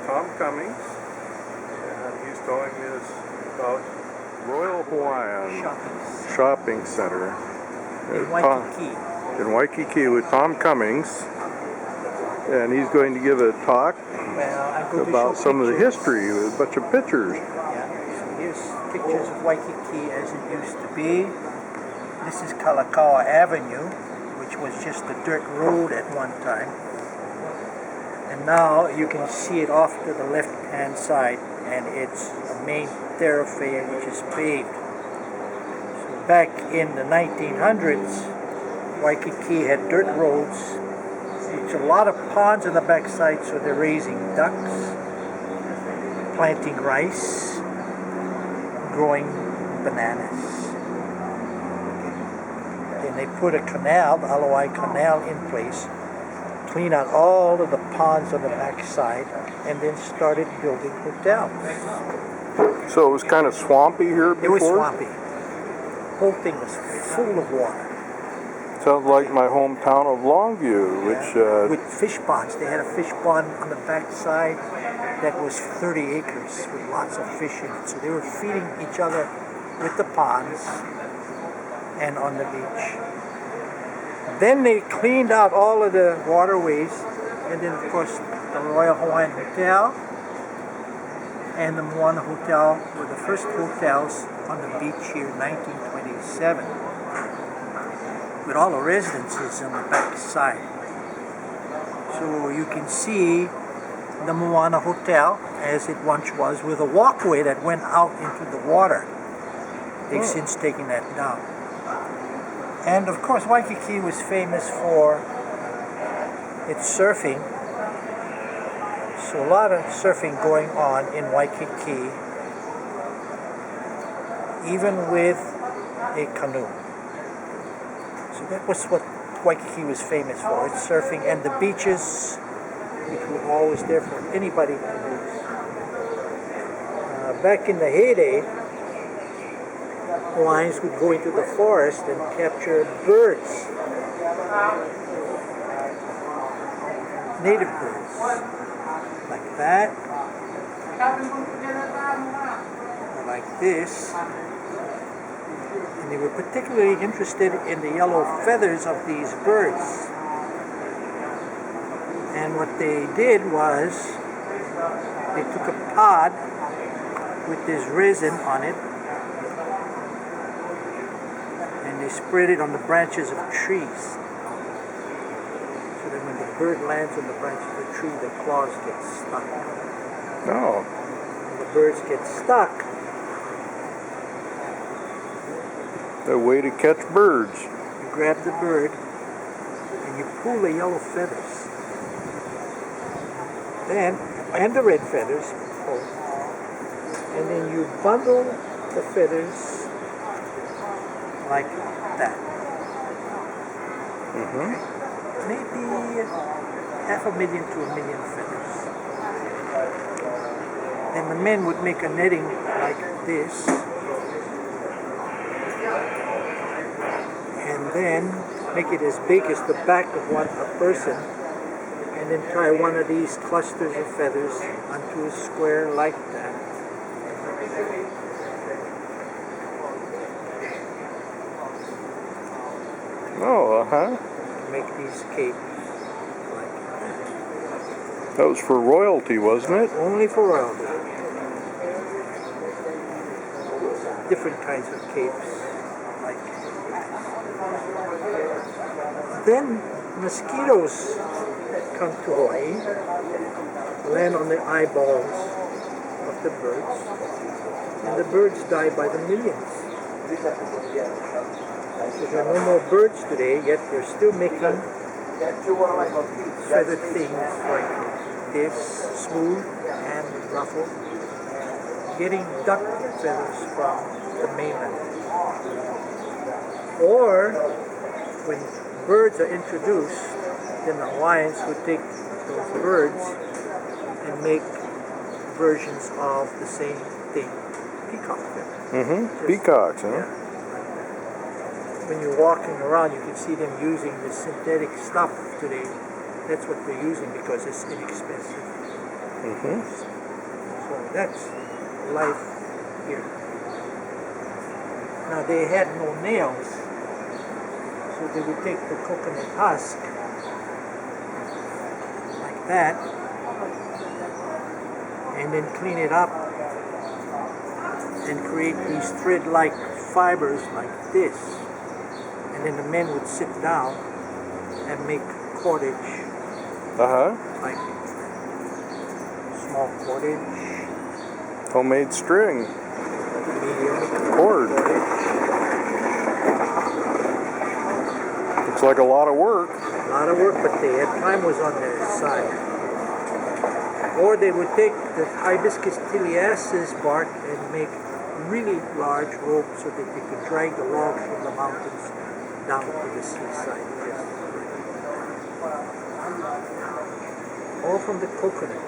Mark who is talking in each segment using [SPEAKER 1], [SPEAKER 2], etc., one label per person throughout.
[SPEAKER 1] Tom Cummings, and he's telling me this about Royal Hawaiian Shopping Center
[SPEAKER 2] In Waikiki.
[SPEAKER 1] In Waikiki with Tom Cummings, and he's going to give a talk about some of the history with a bunch of pictures.
[SPEAKER 2] Yeah, so here's pictures of Waikiki as it used to be. This is Kalakaua Avenue, which was just a dirt road at one time. And now you can see it off to the left-hand side, and it's a main thoroughfare which is paved. So back in the 1900s, Waikiki had dirt roads. It's a lot of ponds on the backside, so they're raising ducks, planting rice, growing bananas. Then they put a canal, the Alawai Canal, in place, clean out all of the ponds on the backside, and then started building hotels.
[SPEAKER 1] So it was kind of swampy here before?
[SPEAKER 2] It was swampy. The whole thing was full of water.
[SPEAKER 1] Sounds like my hometown of Longview, which...
[SPEAKER 2] with fish ponds. They had a fish pond on the backside that was 30 acres with lots of fish in it. So they were feeding each other with the ponds and on the beach. Then they cleaned out all of the waterways, and then of course the Royal Hawaiian Hotel and the Moana Hotel were the first hotels on the beach here in 1927, with all the residences on the back side. So you can see the Moana Hotel as it once was, with a walkway that went out into the water. They've since taken that down. And of course Waikiki was famous for its surfing. So a lot of surfing going on in Waikiki, even with a canoe. So that was what Waikiki was famous for, its surfing, and the beaches, which were always there for anybody to use. Back in the heyday, Hawaiians would go into the forest and capture birds, native birds, like that, or like this. And they were particularly interested in the yellow feathers of these birds. And what they did was, they took a pod with this resin on it, and they spread it on the branches of trees. So that when the bird lands on the branch of the tree, the claws get stuck.
[SPEAKER 1] Oh.
[SPEAKER 2] When the birds get stuck,
[SPEAKER 1] a way to catch birds.
[SPEAKER 2] you grab the bird and you pull the yellow feathers. And the red feathers, and then you bundle the feathers like that. Maybe 500,000 to 1 million feathers. And the men would make a netting like this, and then make it as big as the back of a person, and then tie one of these clusters of feathers onto a square like that.
[SPEAKER 1] Oh,
[SPEAKER 2] Make these capes like that.
[SPEAKER 1] That was for royalty, wasn't it?
[SPEAKER 2] Only for royalty. Different kinds of capes like that. Then mosquitoes come to Hawaii, land on the eyeballs of the birds, and the birds die by the millions. There are no more birds today, yet they're still making feathered things like this, smooth and ruffled, getting duck feathers from the mainland. Or, when birds are introduced, then the Hawaiians would take those birds and make versions of the same thing, peacock feathers.
[SPEAKER 1] Peacocks, huh?
[SPEAKER 2] Yeah. When you're walking around, you can see them using this synthetic stuff today. That's what they're using because it's inexpensive.
[SPEAKER 1] Mm-hmm.
[SPEAKER 2] So that's life here. Now they had no nails, so they would take the coconut husk like that and then clean it up and create these thread-like fibers like this. And then the men would sit down and make cordage. Like small cordage.
[SPEAKER 1] Homemade string.
[SPEAKER 2] Medium
[SPEAKER 1] Cord.
[SPEAKER 2] cordage.
[SPEAKER 1] Looks like a lot of work.
[SPEAKER 2] A lot of work, but time was on their side. Or they would take the hibiscus tiliasis bark and make really large ropes so that they could drag the logs from the mountains down to the seaside. All from the coconut.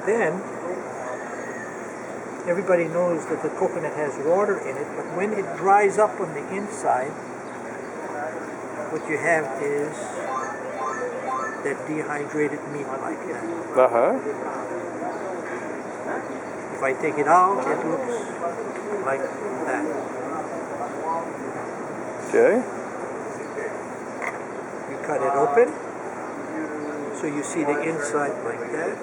[SPEAKER 2] Then, everybody knows that the coconut has water in it, but when it dries up on the inside, what you have is that dehydrated meat like that. If I take it out, it looks like that.
[SPEAKER 1] Okay.
[SPEAKER 2] You cut it open, so you see the inside like that.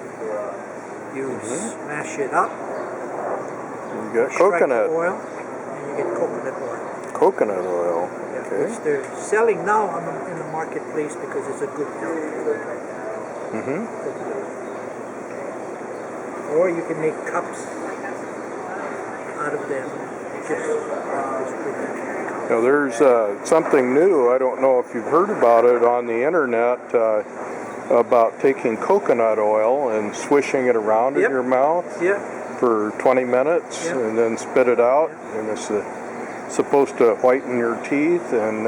[SPEAKER 2] You smash it up.
[SPEAKER 1] You got
[SPEAKER 2] Strike
[SPEAKER 1] coconut.
[SPEAKER 2] the oil, and you get coconut oil.
[SPEAKER 1] Coconut oil.
[SPEAKER 2] Yeah,
[SPEAKER 1] Okay.
[SPEAKER 2] which they're selling now in the marketplace because it's a good health food.
[SPEAKER 1] Mm-hmm.
[SPEAKER 2] Or you can make cups out of them. Just
[SPEAKER 1] Now there's something new. I don't know if you've heard about it on the internet about taking coconut oil and swishing it around in your mouth for 20 minutes and then spit it out. And it's supposed to whiten your teeth and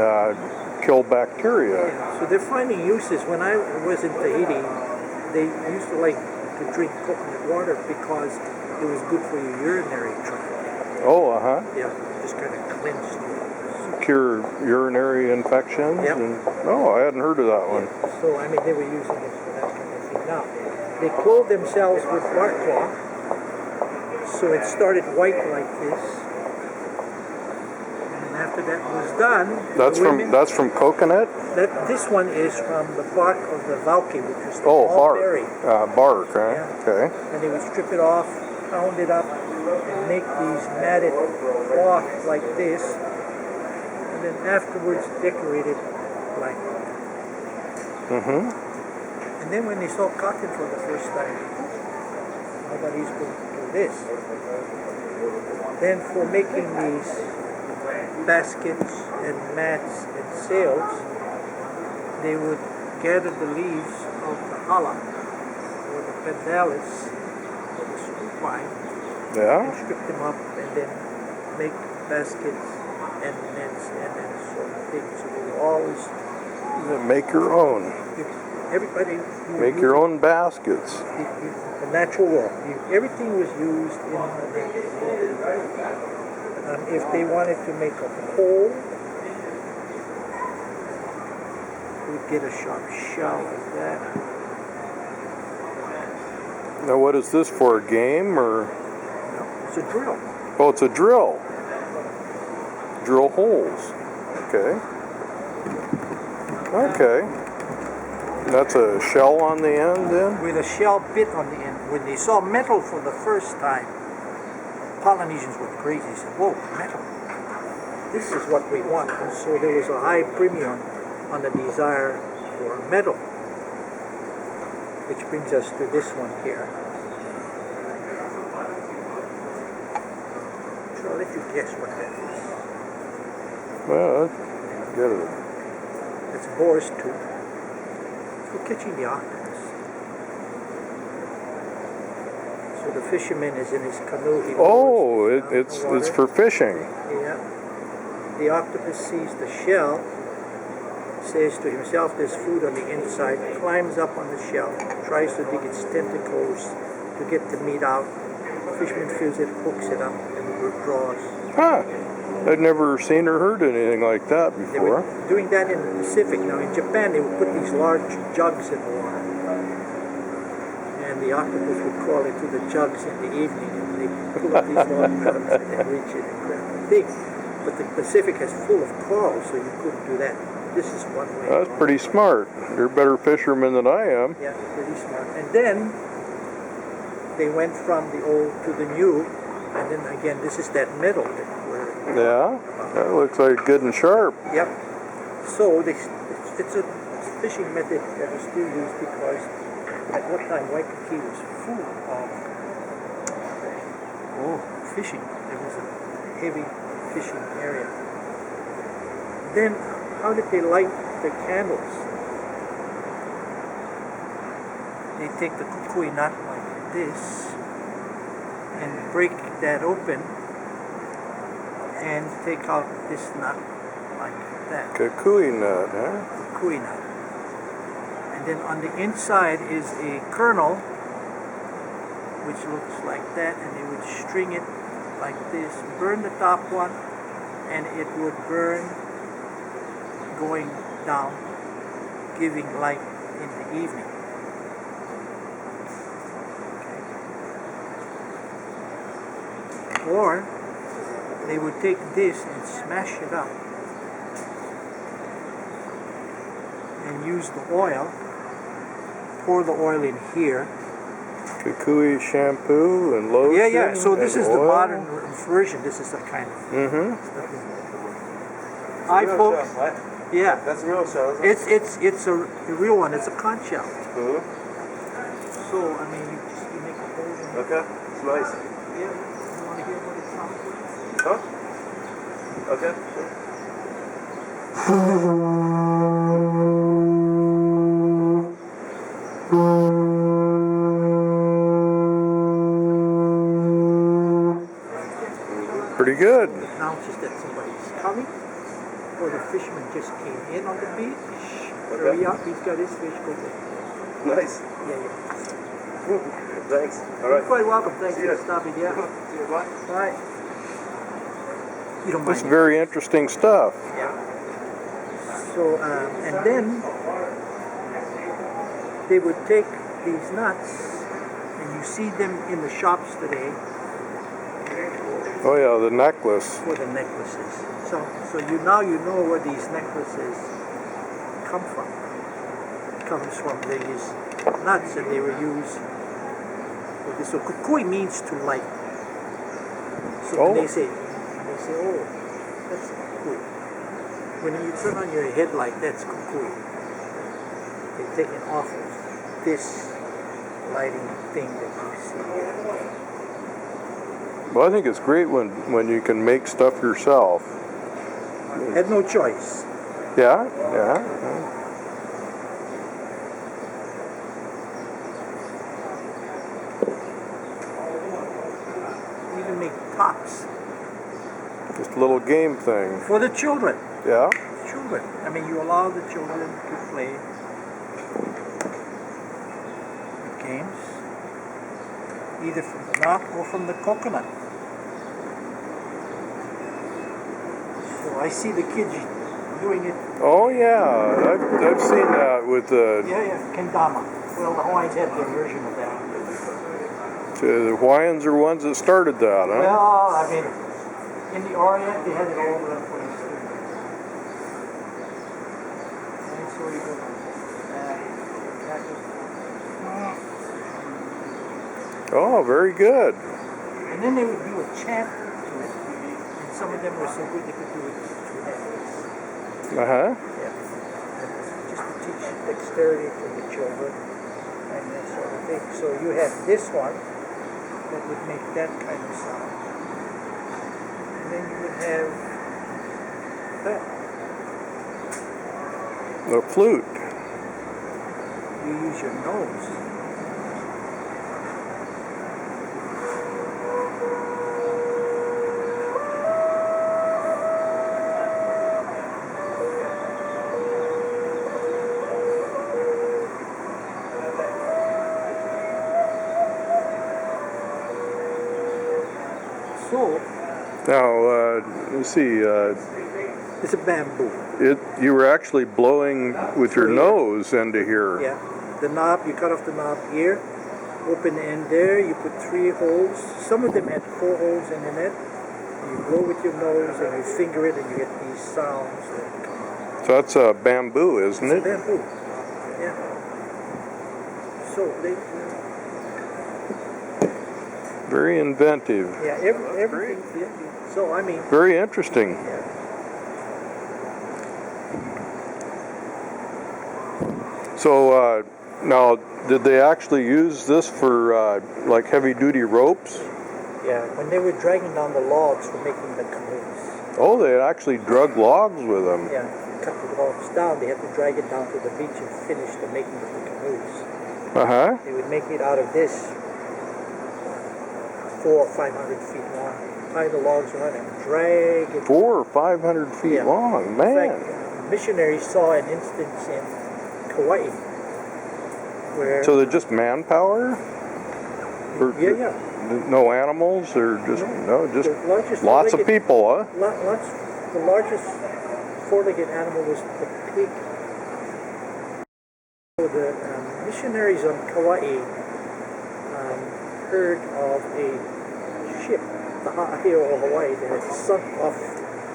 [SPEAKER 1] kill bacteria.
[SPEAKER 2] So they're finding uses. When I was in Tahiti, they used to like to drink coconut water because it was good for your urinary tract.
[SPEAKER 1] Oh,
[SPEAKER 2] Yeah, just kind of cleansed it.
[SPEAKER 1] Cure urinary infections?
[SPEAKER 2] Yep.
[SPEAKER 1] Oh, I hadn't heard of that one.
[SPEAKER 2] So, I mean, they were using it for that kind of thing. Now, they clothed themselves with bark cloth, so it started white like this. And after that was done,
[SPEAKER 1] That's from coconut?
[SPEAKER 2] This one is from the bark of the vauki, which is the
[SPEAKER 1] bark.
[SPEAKER 2] berry.
[SPEAKER 1] Bark, right?
[SPEAKER 2] Yeah.
[SPEAKER 1] Okay.
[SPEAKER 2] And they would strip it off, pound it up, and make these matted cloth like this, and then afterwards decorate it like that.
[SPEAKER 1] Mm-hmm.
[SPEAKER 2] And then when they saw cotton for the first time, nobody's going to do this. Then for making these baskets and mats and sails, they would gather the leaves of the hala or the pendalis or the scoop pine and strip them up and then make baskets and nets and that sort of thing. So they would always
[SPEAKER 1] make your own.
[SPEAKER 2] Everybody
[SPEAKER 1] make your own baskets.
[SPEAKER 2] The natural world. Everything was used in the natural world. If they wanted to make a pole, we'd get a sharp shell like that.
[SPEAKER 1] Now, what is this for? A game or?
[SPEAKER 2] No, it's a drill.
[SPEAKER 1] Oh, it's a drill. Drill holes. Okay. Okay. That's a shell on the end then?
[SPEAKER 2] With a shell bit on the end. When they saw metal for the first time, Polynesians were crazy. They said, whoa, metal. This is what we want. And so there was a high premium on the desire for metal. Which brings us to this one here. So I'll let you guess what that is.
[SPEAKER 1] Well, get it.
[SPEAKER 2] It's boar's tooth. For catching the octopus. So the fisherman is in his canoe.
[SPEAKER 1] It's for fishing.
[SPEAKER 2] Yeah. The octopus sees the shell, says to himself, there's food on the inside, climbs up on the shell, tries to dig its tentacles to get the meat out. The fisherman feels it, hooks it up, and withdraws.
[SPEAKER 1] Huh. I'd never seen or heard anything like that before.
[SPEAKER 2] They were doing that in the Pacific. Now in Japan, they would put these large jugs in the water. And the the octopus would crawl into the jugs in the evening, and they pull up these long jugs and then reach in and grab the thing. But the Pacific is full of corals, so you couldn't do that. This is one way.
[SPEAKER 1] That's pretty smart. You're a better fisherman than I am.
[SPEAKER 2] Yeah, pretty smart. And then they went from the old to the new, and then again, this is that middle where.
[SPEAKER 1] Yeah, that looks like good and sharp.
[SPEAKER 2] Yep. So it's a fishing method that is still used because at one time Waikiki was full of fishing. There was a heavy fishing area. Then how did they light the candles? They take the kukui nut like this and break that open and take out this nut like that.
[SPEAKER 1] Kukui nut, huh?
[SPEAKER 2] Kukui nut. And then on the inside is a kernel which looks like that, and they would string it like this, burn the top one, and it would burn going down, giving light in the evening. Okay. Or they would take this and smash it up and use the oil, pour the oil in here.
[SPEAKER 1] Kukui shampoo and lotion.
[SPEAKER 2] Yeah. So this is the
[SPEAKER 1] oil.
[SPEAKER 2] modern version. This is the kind of. I folks. Yeah.
[SPEAKER 3] That's a real shell, isn't it?
[SPEAKER 2] It's a real one. It's a conch shell.
[SPEAKER 3] Mm-hmm.
[SPEAKER 2] So I mean, you make a hole in it.
[SPEAKER 3] Okay, it's nice.
[SPEAKER 2] Yeah. You want to hear what it sounds like?
[SPEAKER 3] Huh? Okay.
[SPEAKER 1] Pretty good.
[SPEAKER 2] Now it's just that somebody's coming, or the fisherman just came in on the beach. Hurry up, he's got his fish. Go get it.
[SPEAKER 3] Nice.
[SPEAKER 2] Yeah.
[SPEAKER 3] Thanks. All
[SPEAKER 2] You're
[SPEAKER 3] right.
[SPEAKER 2] quite welcome. Thanks
[SPEAKER 3] See
[SPEAKER 2] for
[SPEAKER 3] ya.
[SPEAKER 2] stopping. Yeah.
[SPEAKER 3] See you, bye.
[SPEAKER 2] Bye. You don't
[SPEAKER 1] That's
[SPEAKER 2] mind.
[SPEAKER 1] very interesting stuff.
[SPEAKER 2] Yeah. So, and then they would take these nuts, and you see them in the shops today
[SPEAKER 1] Oh yeah, the necklace.
[SPEAKER 2] for the necklaces. So you now know where these necklaces come from. It comes from these nuts, and they were used for this. So kukui means to light. So when they say, oh, that's kukui. When you turn on your head like that's kukui. They're taken off of this lighting thing that you see here.
[SPEAKER 1] Well, I think it's great when you can make stuff yourself.
[SPEAKER 2] Had no choice.
[SPEAKER 1] Yeah.
[SPEAKER 2] Even make tops
[SPEAKER 1] Just a little game thing.
[SPEAKER 2] for the children.
[SPEAKER 1] Yeah.
[SPEAKER 2] Children. I mean, you allow the children to play the games, either from the knot or from the coconut. So I see the kids doing it.
[SPEAKER 1] Oh yeah, I've seen that with the
[SPEAKER 2] Kendama. Well, the Hawaiians had their version of that.
[SPEAKER 1] the Hawaiians are ones that started that, huh?
[SPEAKER 2] Well, I mean, in the Orient, they had it all over the place. And so you go,
[SPEAKER 1] Oh, very good.
[SPEAKER 2] and then they would do a chant to it, and some of them were so good they could do it two hands.
[SPEAKER 1] Uh-huh.
[SPEAKER 2] Yeah. And just to teach dexterity to the children and that sort of thing. So you have this one that would make that kind of sound. And then you would have that.
[SPEAKER 1] The flute.
[SPEAKER 2] You use your nose. So,
[SPEAKER 1] Now, let's see.
[SPEAKER 2] it's a bamboo.
[SPEAKER 1] You were actually blowing with your nose into here.
[SPEAKER 2] Yeah. The knob, you cut off the knob here, open end there. You put 3 holes. Some of them had 4 holes in the net. You blow with your nose and you finger it and you get these sounds that come out.
[SPEAKER 1] So that's bamboo, isn't
[SPEAKER 2] It's
[SPEAKER 1] it?
[SPEAKER 2] bamboo. Yeah. So they,
[SPEAKER 1] Very inventive.
[SPEAKER 2] yeah, everything. Yeah. So I mean,
[SPEAKER 1] Very interesting.
[SPEAKER 2] yeah.
[SPEAKER 1] So now, did they actually use this for like heavy-duty ropes?
[SPEAKER 2] Yeah, when they were dragging down the logs for making the canoes.
[SPEAKER 1] Oh, they actually drug logs with them.
[SPEAKER 2] Yeah, cut the logs down. They had to drag it down to the beach and finish the making of the canoes.
[SPEAKER 1] Uh-huh.
[SPEAKER 2] They would make it out of this 400 or 500 feet long. Tie the logs on and drag it.
[SPEAKER 1] 400 or 500 feet
[SPEAKER 2] Yeah.
[SPEAKER 1] long,
[SPEAKER 2] In
[SPEAKER 1] man.
[SPEAKER 2] fact, missionaries saw an instance in Kauai where
[SPEAKER 1] So they're just manpower? Or
[SPEAKER 2] yeah.
[SPEAKER 1] no animals, or just just
[SPEAKER 2] The largest
[SPEAKER 1] lots of
[SPEAKER 2] four-legged-
[SPEAKER 1] people, huh?
[SPEAKER 2] The largest four-legged animal was the pig. So the missionaries on Kauai heard of a ship, the Royal Hawaii, that had sunk off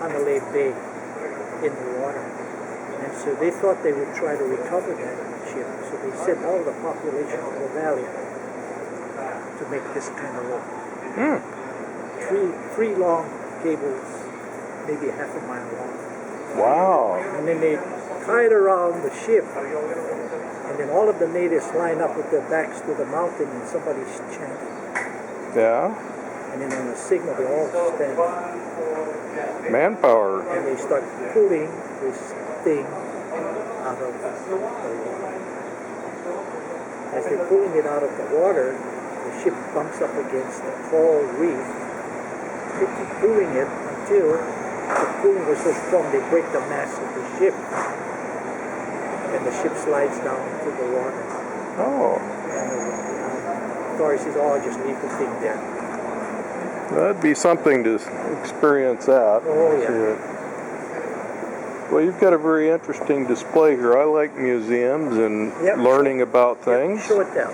[SPEAKER 2] Hanalei Bay in the water. And so they thought they would try to recover that ship. So they sent all the population to the valley to make this kind of rope. Three long cables, maybe half a mile long.
[SPEAKER 1] Wow.
[SPEAKER 2] And then they tie it around the ship. And then all of the natives line up with their backs to the mountain and somebody's chanting.
[SPEAKER 1] Yeah.
[SPEAKER 2] And then on a signal, they all stand.
[SPEAKER 1] Manpower.
[SPEAKER 2] And they start pulling this thing out of the water. As they're pulling it out of the water, the ship bumps up against the coral reef. They keep pulling it until the pulling was so strong they break the mast of the ship. And the ship slides down into the water.
[SPEAKER 1] Oh.
[SPEAKER 2] And the authority says, oh, just leave the thing there.
[SPEAKER 1] That'd be something to experience that.
[SPEAKER 2] Oh, yeah.
[SPEAKER 1] See it. Well, you've got a very interesting display here. I like museums and
[SPEAKER 2] Yep,
[SPEAKER 1] learning about things.
[SPEAKER 2] Show it down.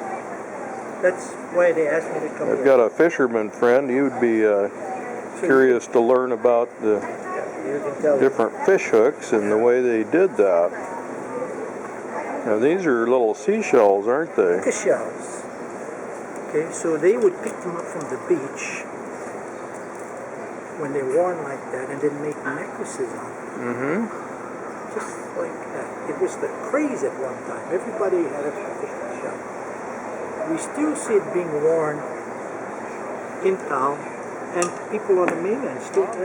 [SPEAKER 2] That's why they asked me to come
[SPEAKER 1] I've
[SPEAKER 2] here.
[SPEAKER 1] got a fisherman friend. He would be curious to learn about the
[SPEAKER 2] You can tell
[SPEAKER 1] different fish hooks and the way they did that. Now, these are little seashells, aren't they?
[SPEAKER 2] Puka shells. Okay, so they would pick them up from the beach when they're worn like that and then make necklaces out of them.
[SPEAKER 1] Mm-hmm.
[SPEAKER 2] Just like that. It was the craze at one time. Everybody had a puka shell. We still see it being worn in town, and people on the mainland still have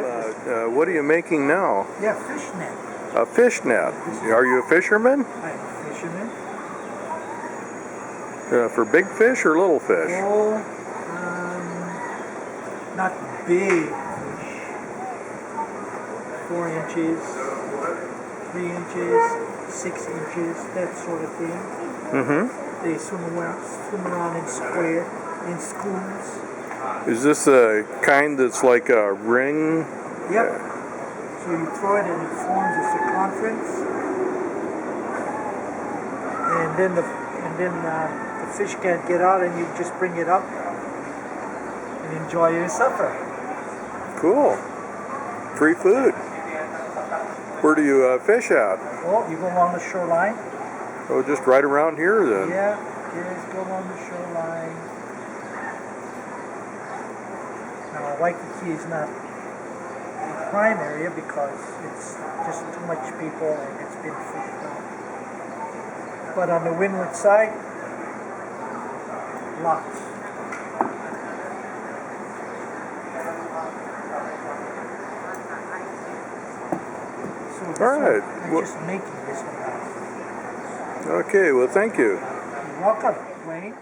[SPEAKER 2] it.
[SPEAKER 1] What are you making now?
[SPEAKER 2] Yeah, fishnet.
[SPEAKER 1] A fish net. Are you a fisherman?
[SPEAKER 2] I'm a fisherman.
[SPEAKER 1] For big fish or little fish?
[SPEAKER 2] Oh, not big fish. 4 inches, 3 inches, 6 inches, that sort of thing.
[SPEAKER 1] Mm-hmm.
[SPEAKER 2] They swim around in schools.
[SPEAKER 1] Is this a kind that's like a ring?
[SPEAKER 2] Yep. So you throw it and it forms a circumference, and then the fish can't get out, and you just bring it up and enjoy your supper.
[SPEAKER 1] Cool. Free food. Where do you fish at?
[SPEAKER 2] Oh, you go along the shoreline.
[SPEAKER 1] Oh, just right around here then.
[SPEAKER 2] Yeah, just go along the shoreline. Now, Waikiki is not a prime area because it's just too much people and it's been fished out. But on the windward side, lots. So this
[SPEAKER 1] All right.
[SPEAKER 2] I'm just making this one out.
[SPEAKER 1] Okay, well, thank you.
[SPEAKER 2] You're welcome, Wayne.